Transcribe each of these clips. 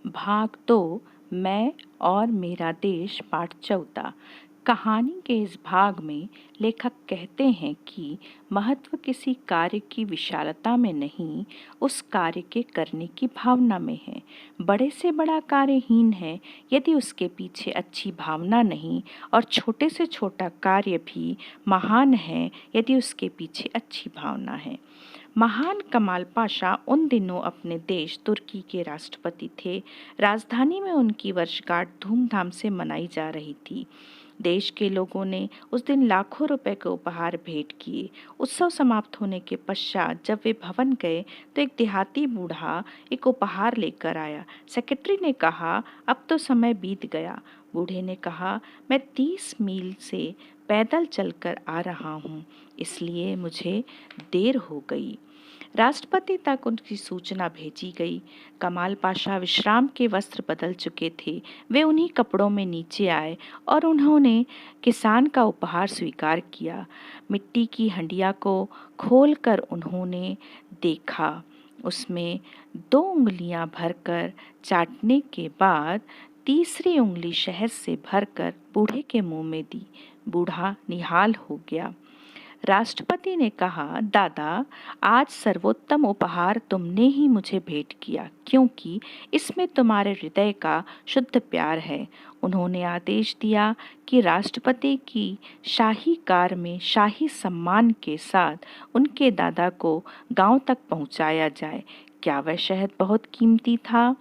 भाग 2 मैं और मेरा देश पाठ 14। कहानी के इस भाग में लेखक कहते हैं कि महत्व किसी कार्य की विशालता में नहीं, उस कार्य के करने की भावना में है। बड़े से बड़ा कार्य हीन है यदि उसके पीछे अच्छी भावना नहीं, और छोटे से छोटा कार्य भी महान है यदि उसके पीछे अच्छी भावना है। महान कमाल पाशा उन दिनों अपने देश तुर्की के राष्ट्रपति थे। राजधानी में उनकी वर्षगांठ धूमधाम से मनाई जा रही थी। देश के लोगों ने उस दिन लाखों रुपए के उपहार भेंट किए। उत्सव समाप्त होने के पश्चात जब वे भवन गए तो एक देहाती बूढ़ा एक उपहार लेकर आया। सेक्रेटरी ने कहा, अब तो समय बीत गया। बूढ़े ने कहा, मैं 30 मील से पैदल चलकर आ रहा हूँ, इसलिए मुझे देर हो गई। राष्ट्रपति तक उनकी सूचना भेजी गई। कमाल पाशा विश्राम के वस्त्र बदल चुके थे। वे उन्हीं कपड़ों में नीचे आए और उन्होंने किसान का उपहार स्वीकार किया। मिट्टी की हंडिया को खोलकर उन्होंने देखा। उसमें 2 उंगलियां भरकर चाटने के बाद तीसरी उंगली शहद से भरकर बूढ़े के मुंह में दी। बूढ़ा निहाल हो गया। राष्ट्रपति ने कहा, दादा, आज सर्वोत्तम उपहार तुमने ही मुझे भेंट किया, क्योंकि इसमें तुम्हारे हृदय का शुद्ध प्यार है। उन्होंने आदेश दिया कि राष्ट्रपति की शाही कार में शाही सम्मान के साथ उनके दादा को गांव तक पहुंचाया जाए। क्या वह शहद बहुत कीमती था?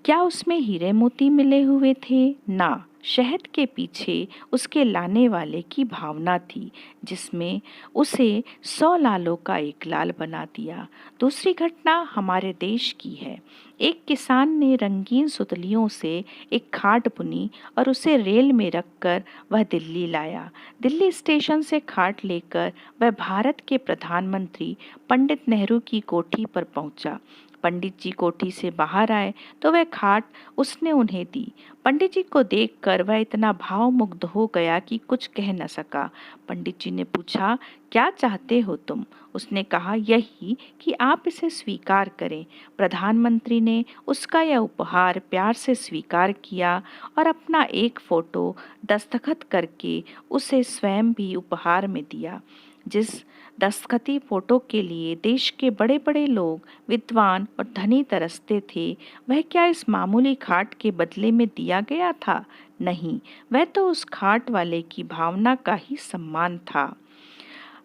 क्या उसमें हीरे मोती मिले हुए थे? ना, शहद के पीछे उसके लाने वाले की भावना थी, जिसमें उसे 100 लालों का एक लाल बना दिया। दूसरी घटना हमारे देश की है। एक किसान ने रंगीन सुतलियों से एक खाट बुनी और उसे रेल में रखकर वह दिल्ली लाया। दिल्ली स्टेशन से खाट लेकर वह भारत के प्रधानमंत्री पंडित नेहरू की कोठी पर पहुंचा। पंडित जी कोठी से बाहर आए तो वह खाट उसने उन्हें दी। पंडित जी को देखकर वह इतना भावमुग्ध हो गया कि कुछ कह न सका। पंडित जी ने पूछा, क्या चाहते हो तुम? उसने कहा, यही कि आप इसे स्वीकार करें। प्रधानमंत्री ने उसका यह उपहार प्यार से स्वीकार किया और अपना एक फोटो दस्तखत करके उसे स्वयं भी उपहार में दिया। जिस दस्तखती फोटो के लिए देश के बड़े बड़े लोग, विद्वान और धनी तरसते थे, वह क्या इस मामूली खाट के बदले में दिया गया था? नहीं, वह तो उस खाट वाले की भावना का ही सम्मान था।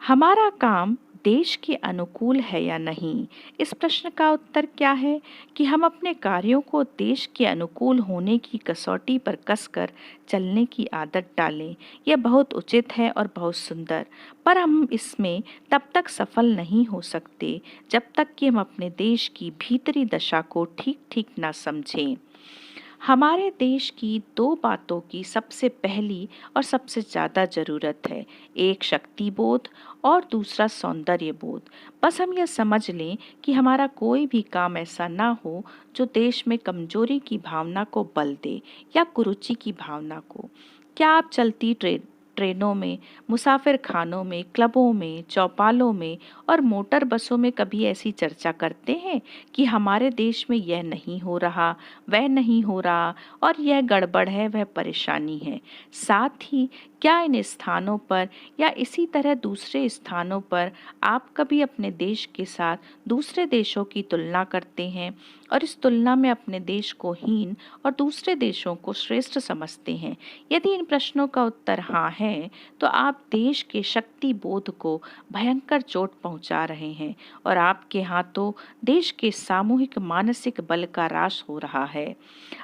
हमारा काम देश के अनुकूल है या नहीं? इस प्रश्न का उत्तर क्या है कि हम अपने कार्यों को देश के अनुकूल होने की कसौटी पर कसकर चलने की आदत डालें। यह बहुत उचित है और बहुत सुंदर, पर हम इसमें तब तक सफल नहीं हो सकते जब तक कि हम अपने देश की भीतरी दशा को ठीक ठीक ना समझें। हमारे देश की 2 बातों की सबसे पहली और सबसे ज़्यादा ज़रूरत है, एक शक्ति बोध और दूसरा सौंदर्य बोध। बस हम यह समझ लें कि हमारा कोई भी काम ऐसा ना हो जो देश में कमजोरी की भावना को बल दे या कुरुचि की भावना को। क्या आप चलती ट्रेनों में, मुसाफिर खानों में, क्लबों में, चौपालों में और मोटर बसों में कभी ऐसी चर्चा करते हैं कि हमारे देश में यह नहीं हो रहा, वह नहीं हो रहा और यह गड़बड़ है, वह परेशानी है? साथ ही क्या इन स्थानों पर या इसी तरह दूसरे स्थानों पर आप कभी अपने देश के साथ दूसरे देशों की तुलना करते हैं और इस तुलना में अपने देश को हीन और दूसरे देशों को श्रेष्ठ समझते हैं? यदि इन प्रश्नों का उत्तर हाँ है, तो आप देश के शक्ति बोध को भयंकर चोट पहुंचा रहे हैं और आपके हाथों देश के सामूहिक मानसिक बल का ह्रास हो रहा है।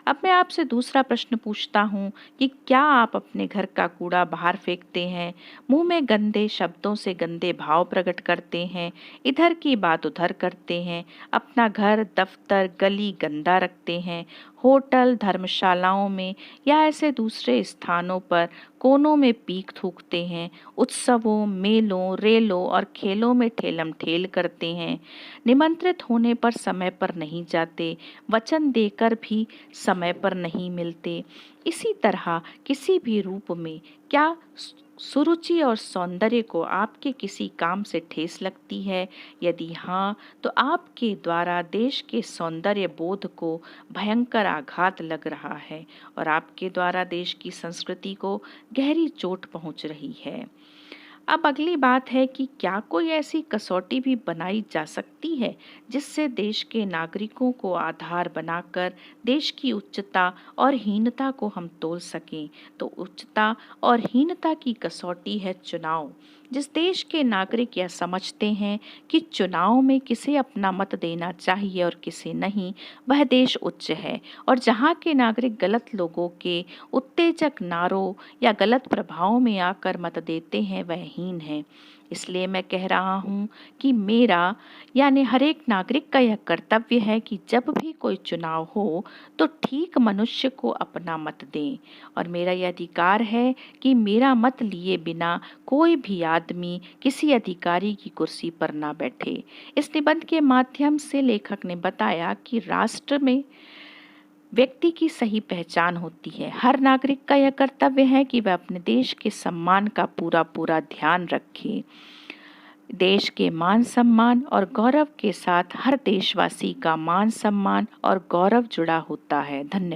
अब मैं आपसे दूसरा प्रश्न पूछता हूँ कि क्या आप अपने घर का कूड़ा बाहर फेंकते हैं, मुंह में गंदे शब्दों से गंदे भाव प्रकट करते हैं, इधर की बात उधर करते हैं, अपना घर, दफ्तर, गली गंदा रखते हैं, होटल, धर्मशालाओं में या ऐसे दूसरे स्थानों पर कोनों में पीक थूकते हैं, उत्सवों, मेलों, रेलों और खेलों में ठेलम ठेल करते हैं, निमंत्रित होने पर समय पर नहीं जाते, वचन देकर भी समय पर नहीं मिलते। इसी तरह किसी भी रूप में क्या सुरुचि और सौंदर्य को आपके किसी काम से ठेस लगती है? यदि हाँ, तो आपके द्वारा देश के सौंदर्य बोध को भयंकर आघात लग रहा है और आपके द्वारा देश की संस्कृति को गहरी चोट पहुंच रही है। अब अगली बात है कि क्या कोई ऐसी कसौटी भी बनाई जा सकती है जिससे देश के नागरिकों को आधार बनाकर देश की उच्चता और हीनता को हम तोल सकें। तो उच्चता और हीनता की कसौटी है चुनाव। जिस देश के नागरिक यह समझते हैं कि चुनाव में किसे अपना मत देना चाहिए और किसे नहीं, वह देश उच्च है। और जहाँ के नागरिक गलत लोगों के उत्तेजक नारों या गलत प्रभाव में आकर मत देते हैं, वह हीन है। इसलिए मैं कह रहा हूँ कि मेरा यानी हर एक नागरिक का यह कर्तव्य है कि जब भी कोई चुनाव हो तो ठीक मनुष्य को अपना मत दें। और मेरा यह अधिकार है कि मेरा मत लिए बिना कोई भी आदमी किसी अधिकारी की कुर्सी पर ना बैठे। इस निबंध के माध्यम से लेखक ने बताया कि राष्ट्र में व्यक्ति की सही पहचान होती है। हर नागरिक का यह कर्तव्य है कि वह अपने देश के सम्मान का पूरा पूरा ध्यान रखे। देश के मान सम्मान और गौरव के साथ हर देशवासी का मान सम्मान और गौरव जुड़ा होता है। धन्यवाद।